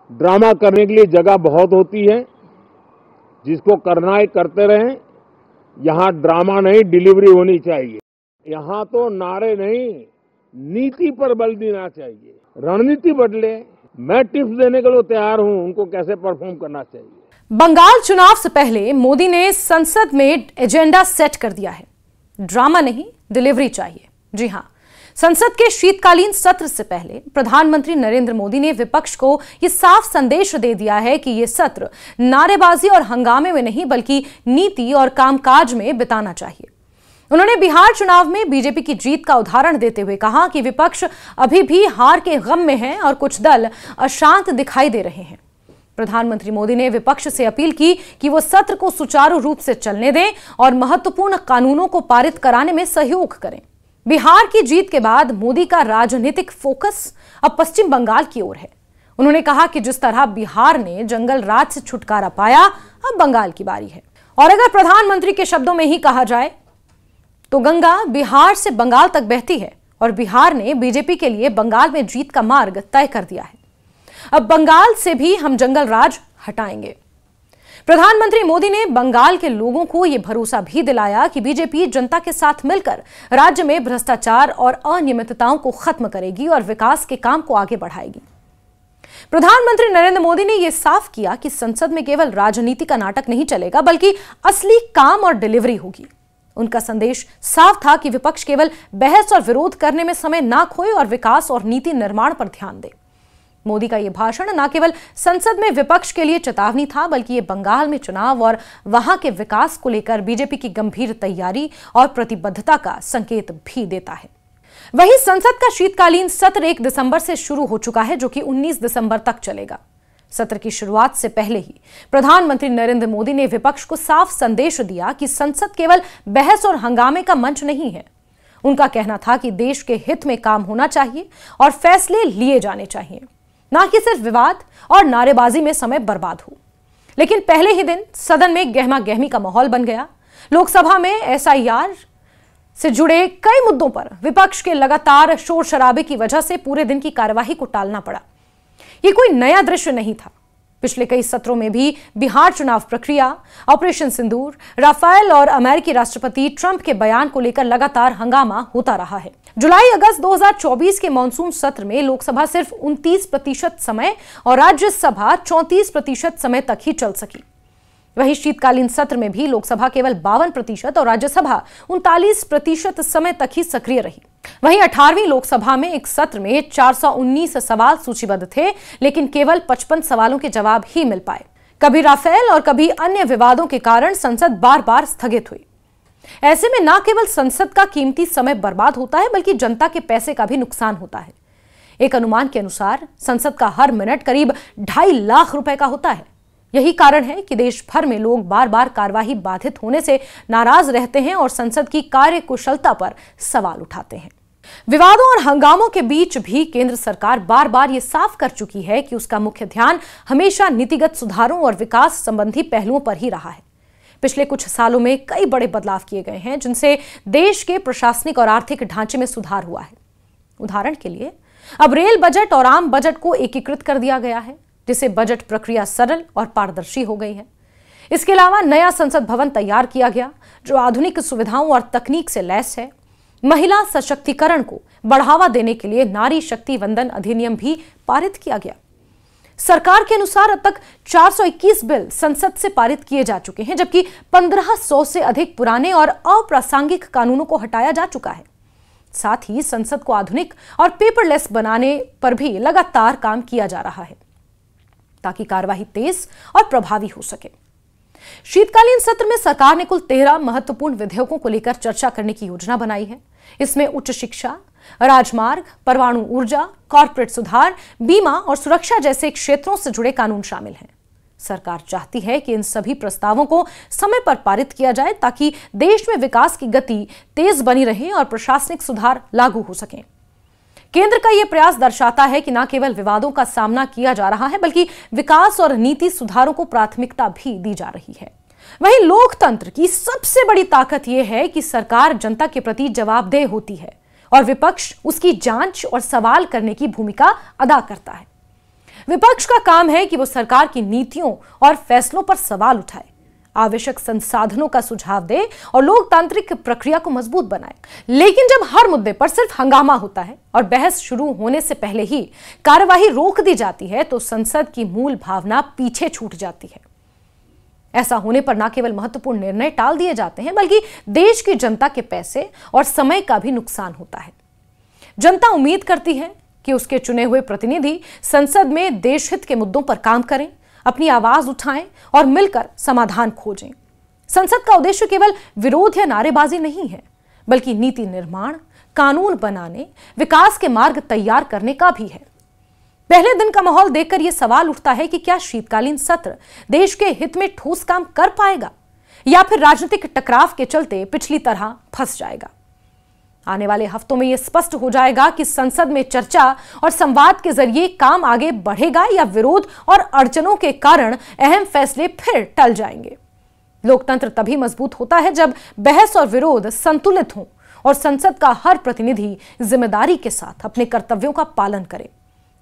Drama करने के लिए जगह बहुत होती है, जिसको करना है करते रहें। यहाँ ड्रामा नहीं, डिलीवरी होनी चाहिए। यहाँ तो नारे नहीं, नीति पर बल देना चाहिए। रणनीति बदले। मैं टिप्स देने के लिए तैयार हूं, उनको कैसे परफॉर्म करना चाहिए। बंगाल चुनाव से पहले मोदी ने संसद में एजेंडा सेट कर दिया है। ड्रामा नहीं, डिलीवरी चाहिए। जी हां, संसद के शीतकालीन सत्र से पहले प्रधानमंत्री नरेंद्र मोदी ने विपक्ष को यह साफ संदेश दे दिया है कि यह सत्र नारेबाजी और हंगामे में नहीं बल्कि नीति और कामकाज में बिताना चाहिए। उन्होंने बिहार चुनाव में बीजेपी की जीत का उदाहरण देते हुए कहा कि विपक्ष अभी भी हार के गम में है और कुछ दल अशांत दिखाई दे रहे हैं। प्रधानमंत्री मोदी ने विपक्ष से अपील की कि वो सत्र को सुचारू रूप से चलने दें और महत्वपूर्ण कानूनों को पारित कराने में सहयोग करें। बिहार की जीत के बाद मोदी का राजनीतिक फोकस अब पश्चिम बंगाल की ओर है। उन्होंने कहा कि जिस तरह बिहार ने जंगल राज से छुटकारा पाया, अब बंगाल की बारी है। और अगर प्रधानमंत्री के शब्दों में ही कहा जाए तो गंगा बिहार से बंगाल तक बहती है और बिहार ने बीजेपी के लिए बंगाल में जीत का मार्ग तय कर दिया है। अब बंगाल से भी हम जंगल राज हटाएंगे। प्रधानमंत्री मोदी ने बंगाल के लोगों को यह भरोसा भी दिलाया कि बीजेपी जनता के साथ मिलकर राज्य में भ्रष्टाचार और अनियमितताओं को खत्म करेगी और विकास के काम को आगे बढ़ाएगी। प्रधानमंत्री नरेंद्र मोदी ने यह साफ किया कि संसद में केवल राजनीति का नाटक नहीं चलेगा बल्कि असली काम और डिलीवरी होगी। उनका संदेश साफ था कि विपक्ष केवल बहस और विरोध करने में समय ना खोए और विकास और नीति निर्माण पर ध्यान दे। मोदी का यह भाषण न केवल संसद में विपक्ष के लिए चेतावनी था बल्कि यह बंगाल में चुनाव और वहां के विकास को लेकर बीजेपी की गंभीर तैयारी और प्रतिबद्धता का संकेत भी देता है। वहीं संसद का शीतकालीन सत्र 1 दिसंबर से शुरू हो चुका है, जो कि 19 दिसंबर तक चलेगा। सत्र की शुरुआत से पहले ही प्रधानमंत्री नरेंद्र मोदी ने विपक्ष को साफ संदेश दिया कि संसद केवल बहस और हंगामे का मंच नहीं है। उनका कहना था कि देश के हित में काम होना चाहिए और फैसले लिए जाने चाहिए, ना कि सिर्फ विवाद और नारेबाजी में समय बर्बाद हो। लेकिन पहले ही दिन सदन में गहमा गहमी का माहौल बन गया। लोकसभा में एसआईआर से जुड़े कई मुद्दों पर विपक्ष के लगातार शोर शराबे की वजह से पूरे दिन की कार्यवाही को टालना पड़ा। यह कोई नया दृश्य नहीं था। पिछले कई सत्रों में भी बिहार चुनाव प्रक्रिया, ऑपरेशन सिंदूर, राफेल और अमेरिकी राष्ट्रपति ट्रंप के बयान को लेकर लगातार हंगामा होता रहा है। जुलाई-अगस्त 2024 के मानसून सत्र में लोकसभा सिर्फ 29% समय और राज्यसभा 34% समय तक ही चल सकी। वहीं शीतकालीन सत्र में भी लोकसभा केवल 52% और राज्यसभा 39% समय तक ही सक्रिय रही। वहीं 18वीं लोकसभा में एक सत्र में 419 सवाल सूचीबद्ध थे, लेकिन केवल 55 सवालों के जवाब ही मिल पाए। कभी राफेल और कभी अन्य विवादों के कारण संसद बार बार स्थगित हुई। ऐसे में न केवल संसद का कीमती समय बर्बाद होता है बल्कि जनता के पैसे का भी नुकसान होता है। एक अनुमान के अनुसार संसद का हर मिनट करीब 2.5 लाख रुपए का होता है। यही कारण है कि देश भर में लोग बार बार कार्यवाही बाधित होने से नाराज रहते हैं और संसद की कार्यकुशलता पर सवाल उठाते हैं। विवादों और हंगामों के बीच भी केंद्र सरकार बार बार यह साफ कर चुकी है कि उसका मुख्य ध्यान हमेशा नीतिगत सुधारों और विकास संबंधी पहलुओं पर ही रहा है। पिछले कुछ सालों में कई बड़े बदलाव किए गए हैं, जिनसे देश के प्रशासनिक और आर्थिक ढांचे में सुधार हुआ है। उदाहरण के लिए, अब रेल बजट और आम बजट को एकीकृत कर दिया गया है, जिससे बजट प्रक्रिया सरल और पारदर्शी हो गई है। इसके अलावा नया संसद भवन तैयार किया गया, जो आधुनिक सुविधाओं और तकनीक से लैस है। महिला सशक्तिकरण को बढ़ावा देने के लिए नारी शक्ति वंदन अधिनियम भी पारित किया गया। सरकार के अनुसार अब तक 421 बिल संसद से पारित किए जा चुके हैं, जबकि 1500 से अधिक पुराने और अप्रासंगिक कानूनों को हटाया जा चुका है। साथ ही संसद को आधुनिक और पेपरलेस बनाने पर भी लगातार काम किया जा रहा है, ताकि कार्यवाही तेज और प्रभावी हो सके। शीतकालीन सत्र में सरकार ने कुल 13 महत्वपूर्ण विधेयकों को लेकर चर्चा करने की योजना बनाई है। इसमें उच्च शिक्षा, राजमार्ग, परमाणु ऊर्जा, कॉर्पोरेट सुधार, बीमा और सुरक्षा जैसे क्षेत्रों से जुड़े कानून शामिल हैं। सरकार चाहती है कि इन सभी प्रस्तावों को समय पर पारित किया जाए, ताकि देश में विकास की गति तेज बनी रहे और प्रशासनिक सुधार लागू हो सकें। केंद्र का यह प्रयास दर्शाता है कि न केवल विवादों का सामना किया जा रहा है बल्कि विकास और नीति सुधारों को प्राथमिकता भी दी जा रही है। वहीं लोकतंत्र की सबसे बड़ी ताकत यह है कि सरकार जनता के प्रति जवाबदेह होती है और विपक्ष उसकी जांच और सवाल करने की भूमिका अदा करता है। विपक्ष का काम है कि वो सरकार की नीतियों और फैसलों पर सवाल उठाए, आवश्यक संसाधनों का सुझाव दे और लोकतांत्रिक प्रक्रिया को मजबूत बनाए। लेकिन जब हर मुद्दे पर सिर्फ हंगामा होता है और बहस शुरू होने से पहले ही कार्यवाही रोक दी जाती है, तो संसद की मूल भावना पीछे छूट जाती है। ऐसा होने पर न केवल महत्वपूर्ण निर्णय टाल दिए जाते हैं, बल्कि देश की जनता के पैसे और समय का भी नुकसान होता है। जनता उम्मीद करती है कि उसके चुने हुए प्रतिनिधि संसद में देश हित के मुद्दों पर काम करें, अपनी आवाज उठाएं और मिलकर समाधान खोजें। संसद का उद्देश्य केवल विरोध या नारेबाजी नहीं है, बल्कि नीति निर्माण, कानून बनाने, विकास के मार्ग तैयार करने का भी है। पहले दिन का माहौल देखकर यह सवाल उठता है कि क्या शीतकालीन सत्र देश के हित में ठोस काम कर पाएगा या फिर राजनीतिक टकराव के चलते पिछली तरह फंस जाएगा। आने वाले हफ्तों में यह स्पष्ट हो जाएगा कि संसद में चर्चा और संवाद के जरिए काम आगे बढ़ेगा या विरोध और अड़चनों के कारण अहम फैसले फिर टल जाएंगे। लोकतंत्र तभी मजबूत होता है जब बहस और विरोध संतुलित हों और संसद का हर प्रतिनिधि जिम्मेदारी के साथ अपने कर्तव्यों का पालन करे।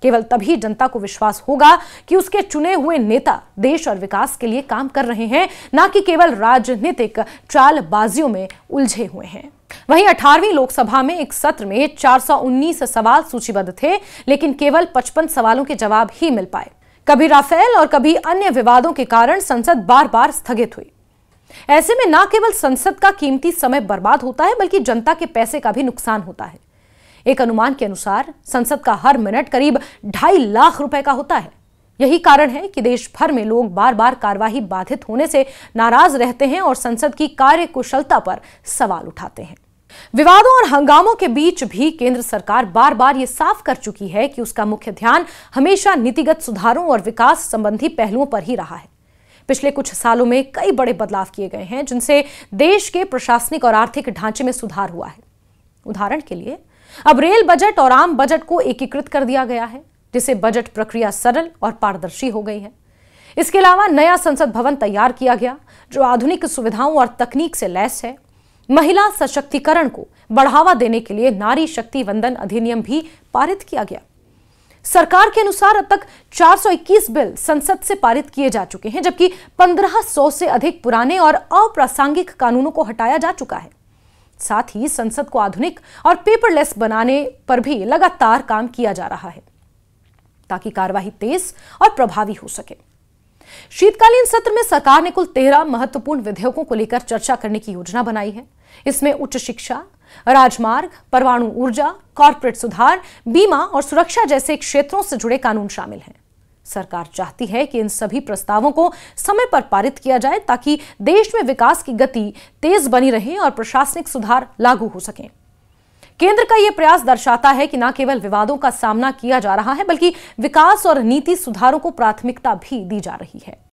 केवल तभी जनता को विश्वास होगा कि उसके चुने हुए नेता देश और विकास के लिए काम कर रहे हैं, न कि केवल राजनीतिक चालबाजियों में उलझे हुए हैं। वहीं 18वीं लोकसभा में एक सत्र में 419 सवाल सूचीबद्ध थे, लेकिन केवल 55 सवालों के जवाब ही मिल पाए। कभी राफेल और कभी अन्य विवादों के कारण संसद बार बार स्थगित हुई। ऐसे में न केवल संसद का कीमती समय बर्बाद होता है, बल्कि जनता के पैसे का भी नुकसान होता है। एक अनुमान के अनुसार संसद का हर मिनट करीब 2.5 लाख रुपए का होता है। यही कारण है कि देश भर में लोग बार बार कार्यवाही बाधित होने से नाराज रहते हैं और संसद की कार्यकुशलता पर सवाल उठाते हैं। विवादों और हंगामों के बीच भी केंद्र सरकार बार बार यह साफ कर चुकी है कि उसका मुख्य ध्यान हमेशा नीतिगत सुधारों और विकास संबंधी पहलुओं पर ही रहा है। पिछले कुछ सालों में कई बड़े बदलाव किए गए हैं, जिनसे देश के प्रशासनिक और आर्थिक ढांचे में सुधार हुआ है। उदाहरण के लिए अब रेल बजट और आम बजट को एकीकृत कर दिया गया है, जिससे बजट प्रक्रिया सरल और पारदर्शी हो गई है। इसके अलावा नया संसद भवन तैयार किया गया, जो आधुनिक सुविधाओं और तकनीक से लैस है। महिला सशक्तिकरण को बढ़ावा देने के लिए नारी शक्ति वंदन अधिनियम भी पारित किया गया। सरकार के अनुसार अब तक 421 बिल संसद से पारित किए जा चुके हैं, जबकि 1500 से अधिक पुराने और अप्रासंगिक कानूनों को हटाया जा चुका है। साथ ही संसद को आधुनिक और पेपरलेस बनाने पर भी लगातार काम किया जा रहा है, ताकि कार्यवाही तेज और प्रभावी हो सके। शीतकालीन सत्र में सरकार ने कुल 13 महत्वपूर्ण विधेयकों को लेकर चर्चा करने की योजना बनाई है। इसमें उच्च शिक्षा, राजमार्ग, परमाणु ऊर्जा, कॉर्पोरेट सुधार, बीमा और सुरक्षा जैसे क्षेत्रों से जुड़े कानून शामिल हैं। सरकार चाहती है कि इन सभी प्रस्तावों को समय पर पारित किया जाए, ताकि देश में विकास की गति तेज बनी रहे और प्रशासनिक सुधार लागू हो सकें। केंद्र का यह प्रयास दर्शाता है कि न केवल विवादों का सामना किया जा रहा है, बल्कि विकास और नीति सुधारों को प्राथमिकता भी दी जा रही है।